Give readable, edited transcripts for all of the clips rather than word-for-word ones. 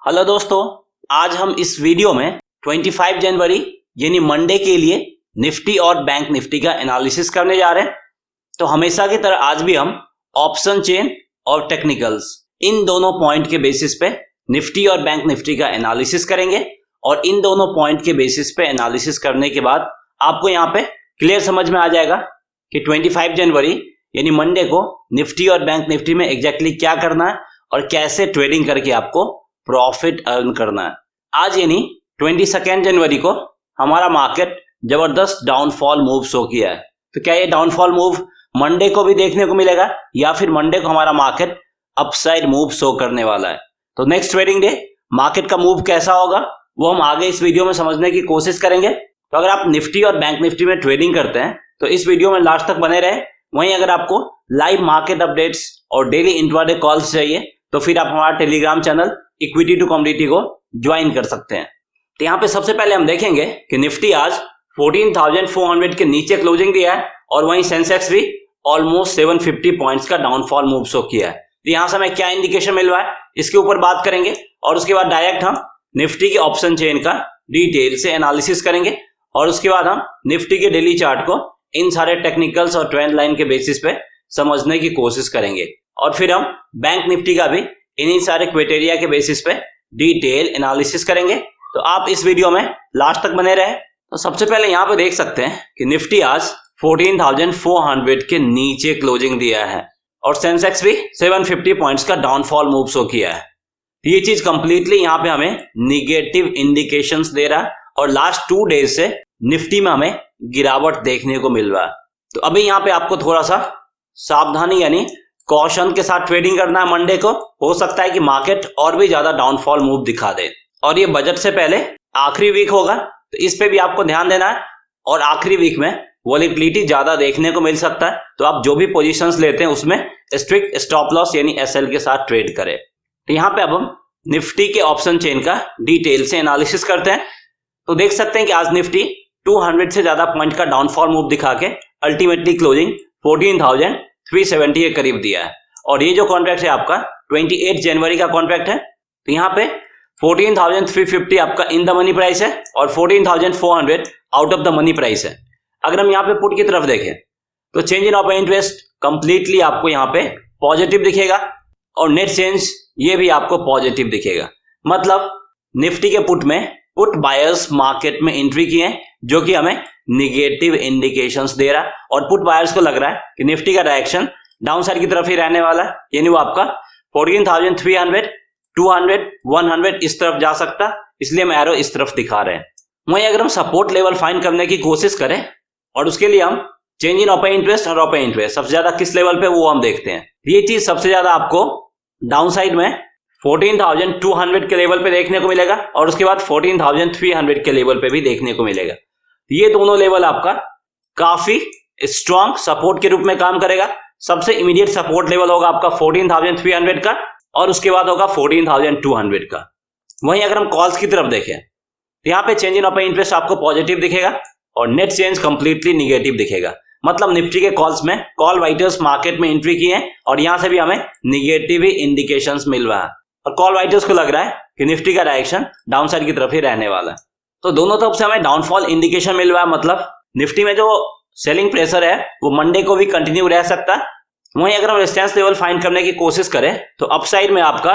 Hello दोस्तों, आज हम इस वीडियो में 25 जनवरी यानी मंडे के लिए निफ्टी और बैंक निफ्टी का एनालिसिस करने जा रहे हैं। तो हमेशा की तरह आज भी हम ऑप्शन चेन और टेक्निकल्स इन दोनों पॉइंट के बेसिस पे निफ्टी और बैंक निफ्टी का एनालिसिस करेंगे और इन दोनों पॉइंट के बेसिस पे एनालिसिस करने के बाद आपको यहाँ पे क्लियर समझ में आ जाएगा कि 25 जनवरी यानी मंडे को निफ्टी और बैंक निफ्टी में एग्जैक्टली क्या करना है और कैसे ट्रेडिंग करके आपको प्रॉफिट अर्न करना है। आज यानी 22 जनवरी को हमारा मार्केट जबरदस्त डाउनफॉल मूव शो किया है। तो क्या ये डाउनफॉल मूव मंडे को भी देखने को मिलेगा या फिर मंडे को हमारा मार्केट अपसाइड मूव शो करने वाला है? तो नेक्स्ट ट्रेडिंग डे मार्केट का मूव कैसा होगा वो हम आगे इस वीडियो में समझने की कोशिश करेंगे। तो अगर आप निफ्टी और बैंक निफ्टी में ट्रेडिंग करते हैं तो इस वीडियो में लास्ट तक बने रहे। वहीं अगर आपको लाइव मार्केट अपडेट्स और डेली इंट्राडे कॉल्स चाहिए तो फिर आप हमारा Telegram channel equity to commodity को ज्वाइन कर सकते हैं। तो यहाँ पे सबसे पहले हम देखेंगे कि निफ्टी आज 14,400 के नीचे क्लोजिंग दिया है और वहीं सेंसेक्स भी ऑलमोस्ट 750 पॉइंट्स का डाउनफॉल मूव शो किया है। तो यहाँ से हमें क्या इंडिकेशन मिल रहा है इसके ऊपर बात करेंगे और उसके बाद डायरेक्ट हम निफ्टी के ऑप्शन चेन का डिटेल से एनालिसिस करेंगे और उसके बाद हम निफ्टी के डेली चार्ट को इन सारे टेक्निकल्स और ट्रेंड लाइन के बेसिस पे समझने की कोशिश करेंगे और फिर हम बैंक निफ्टी का भी इन्हीं सारे क्राइटेरिया के बेसिस पे डिटेल एनालिसिस करेंगे। तो आप इस वीडियो में लास्ट तक बने रहे। तो सबसे पहले यहाँ पे देख सकते हैं कि निफ्टी आज 14,400 के नीचे क्लोजिंग दिया है और सेंसेक्स भी 750 पॉइंट्स का डाउनफॉल मूव शो किया है। ये चीज कंप्लीटली यहाँ पे हमें निगेटिव इंडिकेशंस दे रहा है और लास्ट 2 डेज से निफ्टी में हमें गिरावट देखने को मिल रहा है। तो अभी यहाँ पे आपको थोड़ा सा सावधानी यानी कॉशन के साथ ट्रेडिंग करना है। मंडे को हो सकता है कि मार्केट और भी ज्यादा डाउनफॉल मूव दिखा दे और ये बजट से पहले आखिरी वीक होगा तो इस पे भी आपको ध्यान देना है और आखिरी वीक में वोलेटिलिटी ज्यादा देखने को मिल सकता है। तो आप जो भी पोजीशंस लेते हैं उसमें स्ट्रिक्ट स्टॉप लॉस यानी एसएल के साथ ट्रेड करें। तो यहाँ पे अब हम निफ्टी के ऑप्शन चेन का डिटेल से एनालिसिस करते हैं। तो देख सकते हैं कि आज निफ्टी 200 से ज्यादा पॉइंट का डाउनफॉल मूव दिखा के अल्टीमेटली क्लोजिंग 14,370 के करीब दिया है और ये जो कॉन्ट्रैक्ट है आपका 28 जनवरी का कॉन्ट्रैक्ट है। तो यहाँ पे 14,350 आपका इन द मनी प्राइस है और 14,400 out of the money price है। अगर हम यहाँ पे पुट की तरफ देखें तो change in open interest completely आपको यहाँ पे पॉजिटिव दिखेगा और नेट चेंज ये भी आपको पॉजिटिव दिखेगा। मतलब निफ्टी के पुट में पुट बायर्स मार्केट में एंट्री किए हैं जो कि हमें निगेटिव इंडिकेशंस दे रहा है और पुट बायर्स को लग रहा है कि निफ्टी का डायरेक्शन डाउन साइड की तरफ ही रहने वाला है यानी वो आपका 14,300, 200, 100 इस तरफ जा सकता है, इसलिए हम एरो इस तरफ दिखा रहे हैं। वहीं अगर हम सपोर्ट लेवल फाइंड करने की कोशिश करें और उसके लिए हम चेंज इन ओपन इंटरेस्ट और ओपन इंटरेस्ट सबसे ज्यादा किस लेवल पे वो हम देखते हैं। ये चीज सबसे ज्यादा आपको डाउन साइड में 14,200 के लेवल पे देखने को मिलेगा और उसके बाद 14,300 के लेवल पे भी देखने को मिलेगा। ये दोनों लेवल आपका काफी स्ट्रॉन्ग सपोर्ट के रूप में काम करेगा। सबसे इमीडिएट सपोर्ट लेवल होगा आपका 14,300 का और उसके बाद होगा 14,200 का। वहीं अगर हम कॉल्स की तरफ देखें तो यहाँ पे चेंज इन ओपन इंटरेस्ट आपको पॉजिटिव दिखेगा और नेट चेंज कंप्लीटली निगेटिव दिखेगा। मतलब निफ्टी के कॉल्स में कॉल राइटर्स मार्केट में एंट्री किए हैं और यहां से भी हमें निगेटिव ही इंडिकेशंस मिल रहा है और कॉल राइटर्स को लग रहा है कि निफ्टी का डायरेक्शन डाउन साइड की तरफ ही रहने वाला है। तो दोनों तरफ से हमें डाउनफॉल इंडिकेशन मिल रहा है। मतलब निफ्टी में जो सेलिंग प्रेशर है वो मंडे को भी कंटिन्यू रह सकता है। वहीं अगर हम रेजिस्टेंस लेवल फाइंड करने की कोशिश करें तो अपसाइड में आपका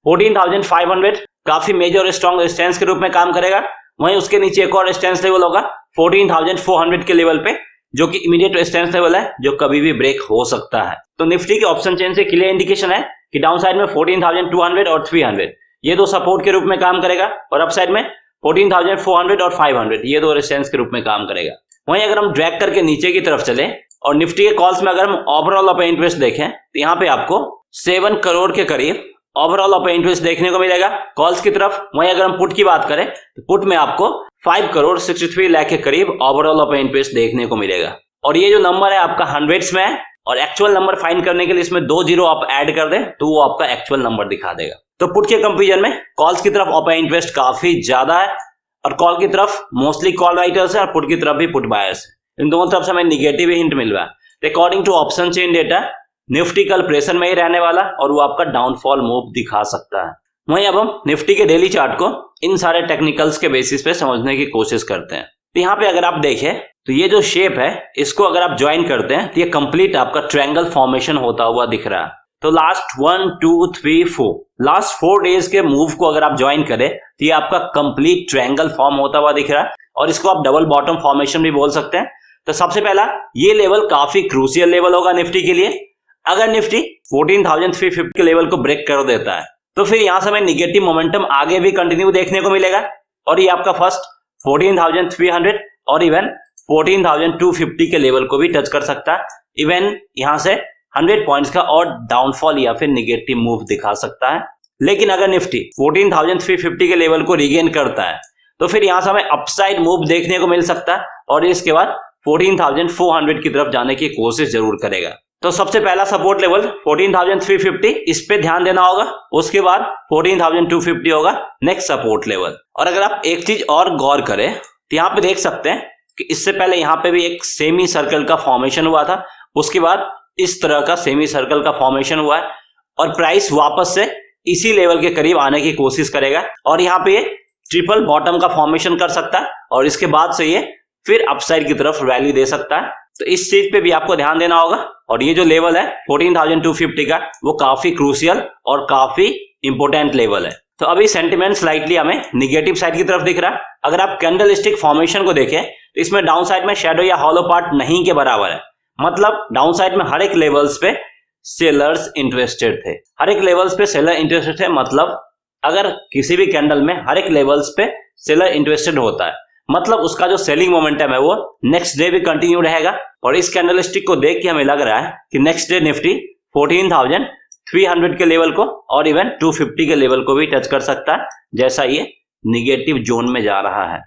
14,500 काफी मेजर और स्ट्रॉन्ग रेजिस्टेंस के रूप में काम करेगा। वहीं उसके नीचे एक और रेजिस्टेंस लेवल होगा 14,400 के लेवल पे जो कि इमीडिएट रेजिस्टेंस लेवल है जो कभी भी ब्रेक हो सकता है। तो निफ्टी के ऑप्शन चेन से क्लियर इंडिकेशन है कि डाउन साइड में 14,200 और 300 ये दो सपोर्ट के रूप में काम करेगा और अपसाइड में 14,400 और 500 ये दो रेजिस्टेंस के रूप में काम करेगा। वहीं अगर हम ड्रैग करके नीचे की तरफ चले और निफ्टी के कॉल्स में अगर हम ओवरऑल ओपन इंटरेस्ट देखें तो यहाँ पे आपको 7 करोड़ के करीब ओवरऑल ओपन इंटरेस्ट देखने को मिलेगा कॉल्स की तरफ। वहीं अगर हम पुट की बात करें तो पुट में आपको 5 करोड़ 63 लाख के करीब ओवरऑल ओपन इंटरेस्ट देखने को मिलेगा और ये जो नंबर है आपका हंड्रेड्स में है और एक्चुअल नंबर फाइंड करने के लिए इसमें 2 जीरो आप ऐड कर दें तो वो आपका एक्चुअल नंबर दिखा देगा। तो पुट के कंपेरिजन में कॉल्स की तरफ ओपन इंटरेस्ट काफी ज्यादा है और कॉल की तरफ मोस्टली कॉल राइटर्स है और पुट की तरफ भी पुट बायर्स है। इन दोनों तरफ से हमें निगेटिव हिंट मिल रहा है। According to option chain data Nifty कल प्रेशर में ही रहने वाला और वो आपका डाउनफॉल मूव दिखा सकता है। वहीं अब हम निफ्टी के डेली चार्ट को इन सारे टेक्निकल्स के बेसिस पे समझने की कोशिश करते हैं। तो यहाँ पे अगर आप देखें तो ये जो शेप है इसको अगर आप ज्वाइन करते हैं तो ये कंप्लीट आपका ट्रायंगल फॉर्मेशन होता हुआ दिख रहा है। तो लास्ट 1 2 3 4 लास्ट 4 डेज के मूव को अगर आप ज्वाइन करें तो ये आपका कंप्लीट ट्रायंगल फॉर्म होता हुआ दिख रहा है और इसको आप डबल बॉटम फॉर्मेशन भी बोल सकते हैं। तो सबसे पहला ये लेवल काफी क्रूशियल लेवल होगा निफ्टी के लिए। अगर निफ्टी 14,350 के लेवल को ब्रेक कर देता है तो फिर यहां से हमें निगेटिव मोमेंटम आगे भी कंटिन्यू देखने को मिलेगा और ये आपका फर्स्ट 14,300 और इवन 14,250 के लेवल को भी टच कर सकता है। इवन यहां से 100 पॉइंट्स का और डाउनफॉल या फिर निगेटिव मूव दिखा सकता है। लेकिन अगर निफ्टी 14,350 के लेवल को रिगेन करता है तो फिर यहां से हमें अपसाइड मूव देखने को मिल सकता है और इसके बाद 14,400 की तरफ जाने की कोशिश जरूर करेगा। तो सबसे पहला सपोर्ट लेवल 14,350, इस पे ध्यान देना होगा। उसके बाद 14,250 होगा नेक्स्ट सपोर्ट लेवल। और अगर आप एक चीज और गौर करें तो यहाँ पे देख सकते हैं कि इससे पहले यहाँ पे भी एक सेमी सर्कल का फॉर्मेशन हुआ था, उसके बाद इस तरह का सेमी सर्कल का फॉर्मेशन हुआ है और प्राइस वापस से इसी लेवल के करीब आने की कोशिश करेगा और यहाँ पे ये ट्रिपल बॉटम का फॉर्मेशन कर सकता है और इसके बाद से ये फिर अपसाइड की तरफ रैली दे सकता है। तो इस चीज पे भी आपको ध्यान देना होगा। और ये जो लेवल है 14,250 का वो काफी क्रूशियल और काफी इंपोर्टेंट लेवल है। तो अभी सेंटिमेंट स्लाइटली हमें निगेटिव साइड की तरफ दिख रहा है। अगर आप कैंडल स्टिक फॉर्मेशन को देखें तो इसमें डाउन साइड में शेडो या हॉलो पार्ट नहीं के बराबर है। मतलब डाउन साइड में हर एक लेवल्स पे सेलर्स इंटरेस्टेड थे, हर एक लेवल्स पे सेलर इंटरेस्टेड थे। मतलब अगर किसी भी कैंडल में हर एक लेवल्स पे सेलर इंटरेस्टेड होता है मतलब उसका जो सेलिंग मोमेंटम है वो नेक्स्ट डे भी कंटिन्यू रहेगा। और इस कैंडल स्टिक को देख के हमें लग रहा है कि नेक्स्ट डे निफ्टी 14,300 के लेवल को और इवन 250 के लेवल को भी टच कर सकता है जैसा ये निगेटिव जोन में जा रहा है।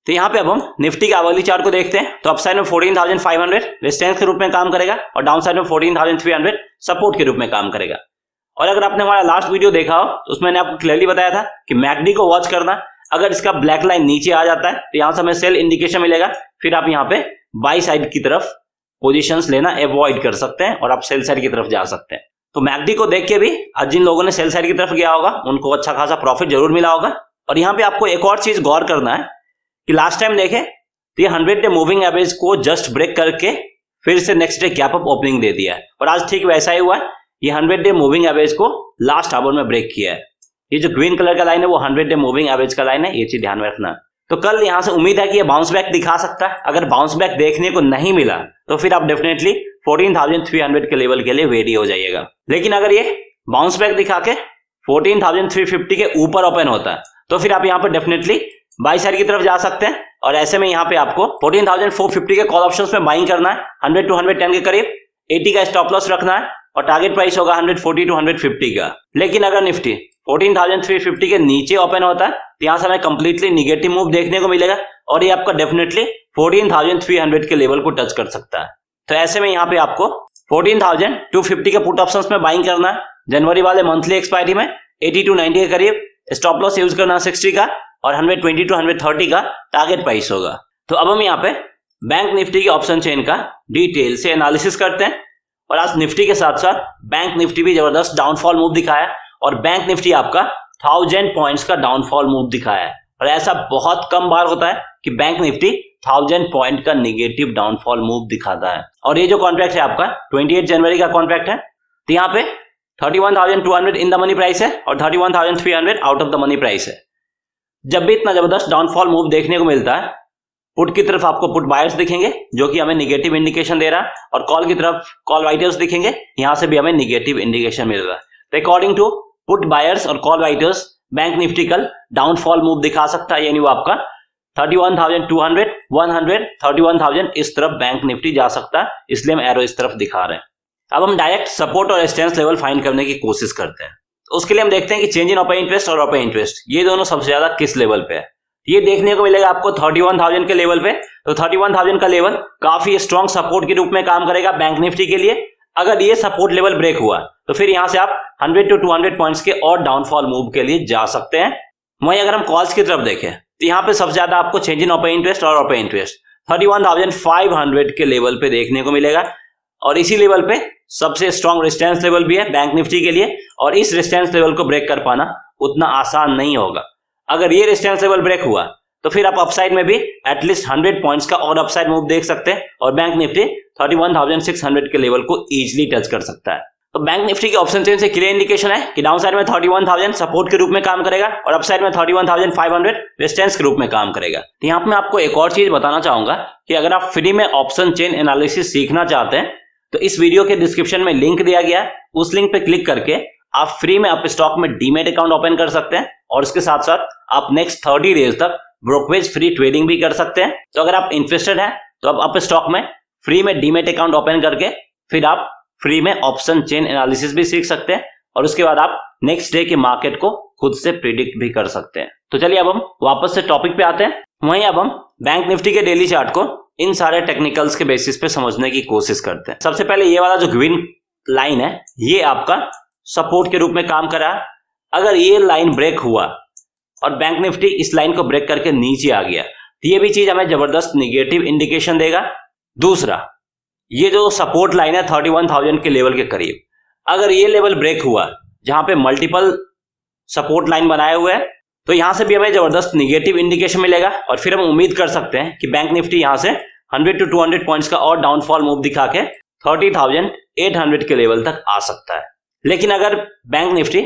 तो यहाँ पे अब हम निफ्टी के आवरली चार्ट को देखते हैं। तो अपसाइड में 14,500 रेजिस्टेंस के रूप में काम करेगा और डाउन साइड में 14,300 सपोर्ट के रूप में काम करेगा। और अगर आपने हमारा लास्ट वीडियो देखा हो तो उसमें मैंने आपको क्लियरली बताया था कि मैकडी को वॉच करना। अगर इसका ब्लैक लाइन नीचे आ जाता है तो यहां से हमें सेल इंडिकेशन मिलेगा, फिर आप यहाँ पे बाई साइड की तरफ पोजीशंस लेना अवॉइड कर सकते हैं और आप सेल साइड की तरफ जा सकते हैं। तो मैकडी को देख के भी आज जिन लोगों ने सेल साइड की तरफ गया होगा उनको अच्छा खासा प्रॉफिट जरूर मिला होगा। और यहाँ पे आपको एक और चीज गौर करना है कि लास्ट टाइम देखें तो ये 100 डे मूविंग एवरेज को जस्ट ब्रेक करके फिर से next day gap up opening दे दिया है और आज ठीक वैसा ही हुआ है। ये 100 डे मूविंग एवरेज को लास्ट आवर में ब्रेक किया है। ये जो ग्रीन कलर का लाइन है वो 100 डे मूविंग एवरेज का लाइन है, ये चीज ध्यान में रखना। तो कल यहां से उम्मीद है कि ये बाउंस बैक दिखा सकता है। अगर बाउंस बैक देखने को नहीं मिला तो फिर आप डेफिनेटली 14,300 के लेवल के लिए रेडी हो जाइएगा। लेकिन अगर ये बाउंस बैक दिखा के 14,350 के ऊपर ओपन होता है तो फिर आप यहाँ पर डेफिनेटली बाई साइड की तरफ जा सकते हैं। और ऐसे में यहाँ पे आपको 14,450 के कॉल ऑप्शंस में बाइंग करना है 100 to 110 के करीब, 80 का स्टॉप लॉस रखना है और टारगेट प्राइस होगा 140 to 150 का। लेकिन अगर निफ्टी 14,350 के नीचे ओपन होता है तो यहां से हमें कंप्लीटली निगेटिव मूव देखने को मिलेगा और ये आपका डेफिनेटली 14,300 के लेवल को टच कर सकता है। तो ऐसे में यहाँ पे आपको 14,250 के पुट ऑप्शंस में बाइंग करना है। जनवरी वाले मंथली एक्सपायरी में 80 to 90 के करीब स्टॉप लॉस यूज करना 60 का और 120 to 130 का टारगेट प्राइस होगा। तो अब हम यहाँ पे बैंक निफ्टी के ऑप्शन चेन का डिटेल से एनालिसिस करते हैं। और आज निफ्टी के साथ साथ बैंक निफ्टी भी जबरदस्त डाउनफॉल मूव दिखाया और बैंक निफ्टी आपका 1000 पॉइंट्स का डाउनफॉल मूव दिखाया है। और ऐसा बहुत कम बार होता है कि बैंक निफ्टी 1000 पॉइंट का निगेटिव डाउनफॉल मूव दिखाता है। और ये जो कॉन्ट्रैक्ट है आपका 28 जनवरी का कॉन्ट्रैक्ट है। तो यहाँ पे 31,200 इन द मनी प्राइस है और 31,300 out of the money price है। जब भी इतना जबरदस्त डाउनफॉल मूव देखने को मिलता है पुट की तरफ आपको पुट बायर्स दिखेंगे जो कि हमें निगेटिव इंडिकेशन दे रहा है और कॉल की तरफ कॉल राइटर्स दिखेंगे, यहां से भी हमें निगेटिव इंडिकेशन मिल रहा है। तो अकॉर्डिंग टू पुट बायर्स और कॉल राइटर्स बैंक निफ्टी कल डाउनफॉल मूव दिखा सकता है, यानी वो आपका 31,200 100 31,000 इस तरफ बैंक निफ्टी जा सकता है, इसलिए हम एरो इस तरफ दिखा रहे हैं। अब हम डायरेक्ट सपोर्ट और रेजिस्टेंस लेवल फाइंड करने की कोशिश करते हैं। तो उसके लिए हम देखते हैं कि चेंज इन ओपन इंटरेस्ट और ओपन इंटरेस्ट ये दोनों सबसे ज्यादा किस लेवल पे है। ये देखने को मिलेगा आपको 31,000 के लेवल पे। तो 31,000 का लेवल काफी स्ट्रॉन्ग सपोर्ट के रूप में काम करेगा बैंक निफ्टी के लिए। अगर ये सपोर्ट लेवल ब्रेक हुआ तो फिर यहां से आप 100 to 200 पॉइंट्स के और डाउनफॉल मूव के लिए जा सकते हैं। वहीं अगर हम कॉल्स की तरफ देखें तो यहाँ पे सबसे ज्यादा आपको चेंज इन ओपन इंटरेस्ट और ओपन इंटरेस्ट 31,500 के लेवल पे देखने को मिलेगा और इसी लेवल पे सबसे स्ट्रॉन्ग रेजिस्टेंस लेवल भी है बैंक निफ्टी के लिए और इस रेजिस्टेंस लेवल को ब्रेक कर पाना उतना आसान नहीं होगा। अगर ये रेजिस्टेंस लेवल ब्रेक हुआ तो फिर आप अपसाइड में भी एटलीस्ट 100 पॉइंट्स का और अपसाइड मूव देख सकते हैं और बैंक निफ्टी 31,600 के लेवल को इजीली टच कर सकता है। तो बैंक निफ्टी के ऑप्शन चेन से क्लियर इंडिकेशन है कि डाउन साइड में 31,000 सपोर्ट के रूप में काम करेगा और अपसाइड में 31,500 रेजिस्टेंस के रूप में काम करेगा। तो यहाँ पे मैं आपको एक और चीज बताना चाहूंगा कि अगर आप फ्री में ऑप्शन चेन एनालिसिस सीखना चाहते हैं तो इस वीडियो के डिस्क्रिप्शन में लिंक दिया गया है, उस लिंक पे क्लिक करके आप फ्री में अप स्टॉक में डीमेट अकाउंट ओपन कर सकते हैं और इसके साथ साथ आप नेक्स्ट 30 डेज तक ब्रोकरेज फ्री ट्रेडिंग भी कर सकते हैं। तो अगर आप इंटरेस्टेड हैं तो आप अप स्टॉक में फ्री में डीमेट अकाउंट ओपन करके फिर आप फ्री में ऑप्शन चेन एनालिसिस भी सीख सकते हैं और उसके बाद आप नेक्स्ट डे के मार्केट को खुद से प्रिडिक्ट भी कर सकते हैं। तो चलिए अब हम वापस से टॉपिक पे आते हैं। वहीं अब हम बैंक निफ्टी के डेली चार्ट को इन सारे टेक्निकल्स के बेसिस पे समझने की कोशिश करते हैं। सबसे पहले ये वाला जो ग्रीन लाइन है ये आपका सपोर्ट के रूप में काम कर रहा है। अगर ये लाइन ब्रेक हुआ और बैंक निफ्टी इस लाइन को ब्रेक करके नीचे आ गया तो ये भी चीज हमें जबरदस्त निगेटिव इंडिकेशन देगा। दूसरा, ये जो सपोर्ट लाइन है 31,000 के लेवल के करीब, अगर ये लेवल ब्रेक हुआ जहां पे मल्टीपल सपोर्ट लाइन बनाए हुए हैं तो यहां से भी हमें जबरदस्त निगेटिव इंडिकेशन मिलेगा और फिर हम उम्मीद कर सकते हैं कि बैंक निफ्टी यहां से 100 to 200 पॉइंट्स का और डाउनफॉल मूव दिखा के 30,800 के लेवल तक आ सकता है। लेकिन अगर बैंक निफ्टी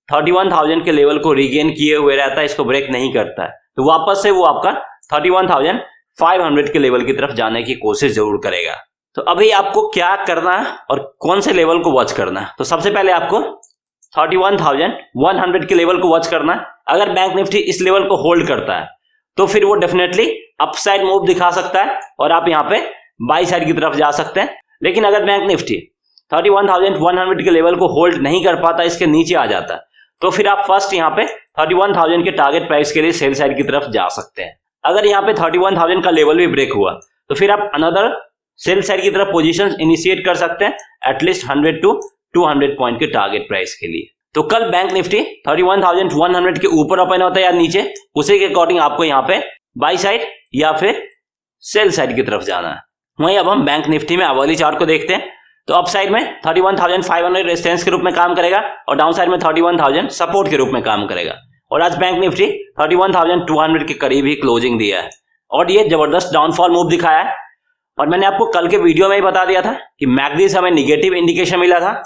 31,000 के लेवल को रिगेन किए हुए रहता है, इसको ब्रेक नहीं करता है, तो वापस से वो आपका 31,500 के लेवल की तरफ जाने की कोशिश जरूर करेगा। तो अभी आपको क्या करना है और कौन से लेवल को वॉच करना है? तो सबसे पहले आपको 31,100 के लेवल को वॉच करना है। अगर बैंक निफ्टी इस लेवल को होल्ड करता है तो फिर वो डेफिनेटली अपसाइड मूव दिखा सकता है और आप यहाँ पे बाई साइड की तरफ जा सकते हैं। लेकिन अगर बैंक निफ्टी 31,100 के लेवल को होल्ड नहीं कर पाता, इसके नीचे आ जाता है, तो फिर आप फर्स्ट यहाँ पे 31,000 के टारगेट प्राइस के लिए सेल साइड की तरफ जा सकते हैं। अगर यहाँ पे 31,000 का लेवल भी ब्रेक हुआ तो फिर आप अनदर सेल साइड की तरफ पोजीशंस इनिशिएट कर सकते हैं एटलीस्ट 100 to 200 पॉइंट के टारगेट प्राइस के लिए। तो कल बैंक निफ्टी 31,100 के ऊपर ओपन होता है या नीचे, उसी के अकॉर्डिंग आपको यहाँ पे बाई साइड या फिर सेल साइड की तरफ जाना है। वहीं अब हम बैंक निफ्टी में आवली चार्ट को देखते हैं। तो अप साइड में 31,500 रेजिस्टेंस के रूप में काम करेगा और डाउन साइड में 31,000 सपोर्ट के रूप में काम करेगा। और आज बैंक निफ्टी 31,200 के करीब ही क्लोजिंग दिया है और ये जबरदस्त डाउनफॉल मूव दिखाया है। और मैंने आपको कल के वीडियो में ही बता दिया था कि मैकडी से हमें निगेटिव इंडिकेशन मिला था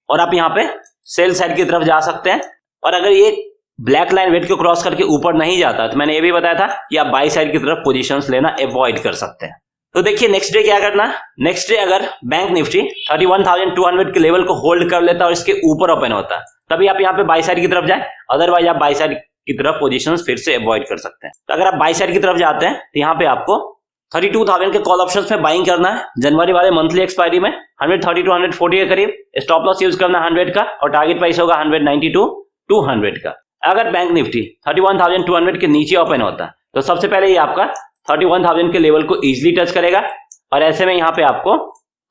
और आप यहाँ पे सेल साइड की तरफ जा सकते हैं। और अगर ये ब्लैक लाइन वेट को क्रॉस करके ऊपर नहीं जाता तो मैंने ये भी बताया था कि आप बाई साइड की तरफ पोजीशंस लेना अवॉइड कर सकते हैं। तो देखिए नेक्स्ट डे क्या करना है। नेक्स्ट डे अगर बैंक निफ्टी 31,200 के लेवल को होल्ड कर लेता और इसके ऊपर ओपन होता तभी आप यहाँ पे बाई साइड की तरफ जाए, अदरवाइज आप बाई साइड की तरफ पोजीशंस फिर से अवॉइड कर सकते हैं। तो अगर आप बाई साइड की तरफ जाते हैं तो यहाँ पे आपको 32,000 के कॉल ऑप्शंस में बाइंग करना है। जनवरी वाले मंथली एक्सपायरी में 130 to 140 के करीब स्टॉप लॉस यूज करना 100 का और टारगेट प्राइस होगा 190 to 200 का। अगर बैंक निफ्टी 31,200 के नीचे ओपन होता तो सबसे पहले ये आपका 31,000 के लेवल को इजीली टच करेगा और ऐसे में यहाँ पे आपको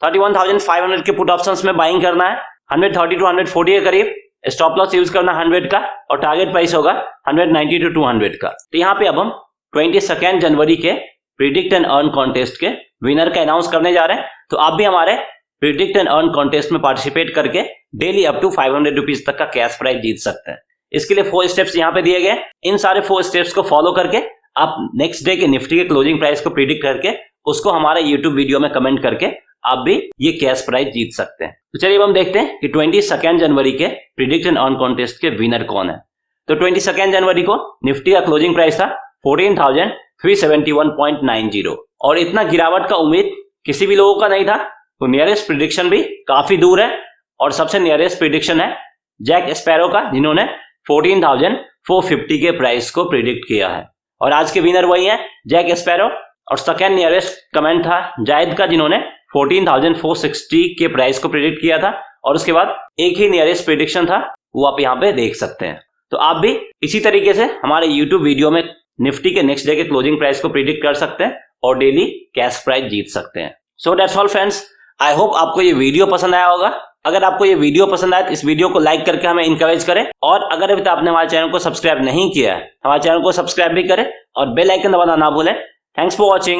31,500 के पुट ऑप्शंस में बाइंग करना है 130 to 140 के करीब, स्टॉप लॉस यूज करना 100 का और टारगेट प्राइस होगा 190 to 200 का। तो यहाँ पे अब हम 22 जनवरी के प्रिडिक्ट एंड अर्न कॉन्टेस्ट के विनर का अनाउंस करने जा रहे हैं। तो आप भी हमारे प्रिडिक्ट एंड अर्न कॉन्टेस्ट में पार्टिसिपेट करके डेली अप टू 500 रुपीज तक का कैश प्राइज जीत सकते हैं। इसके लिए 4 स्टेप्स यहाँ पे दिए गए। इन सारे 4 स्टेप्स को फॉलो करके आप नेक्स्ट डे के निफ्टी के क्लोजिंग प्राइस को प्रिडिक्ट करके उसको हमारे यूट्यूब वीडियो में कमेंट करके आप भी ये कैश प्राइज जीत सकते हैं। तो चलिए अब हम देखते हैं कि 22 जनवरी के प्रिडिक्ट एंड अर्न कॉन्टेस्ट के विनर कौन है। तो 22 जनवरी को निफ्टी का क्लोजिंग प्राइस था 14,371.90 और इतना गिरावट का उम्मीद किसी भी लोगों का नहीं था। तो नियरेस्ट प्रिडिक्शन भी काफी दूर है और सबसे नियरेस्ट प्रिडिक्शन है जैक स्पैरो का, जिन्होंने 14,450 के प्राइस को प्रिडिक्ट किया है और आज के विनर वही है जैक स्पैरो। और सेकेंड नियरेस्ट कमेंट था जायद का, जिन्होंने 14,460 के प्राइस को प्रिडिक्ट किया था और उसके बाद एक ही नियरेस्ट प्रिडिक्शन था, वो आप यहाँ पे देख सकते हैं। तो आप भी इसी तरीके से हमारे यूट्यूब वीडियो में निफ्टी के नेक्स्ट डे के क्लोजिंग प्राइस को प्रिडिक्ट कर सकते हैं और डेली कैश प्राइज जीत सकते हैं। So that's all friends, I hope आपको ये वीडियो पसंद आया होगा। अगर आपको ये वीडियो पसंद आए तो इस वीडियो को लाइक करके हमें इंकरेज करें और अगर अभी तक आपने हमारे चैनल को सब्सक्राइब नहीं किया है, हमारे चैनल को सब्सक्राइब भी करें और बेल आइकन दबाना ना भूलें। Thanks for watching.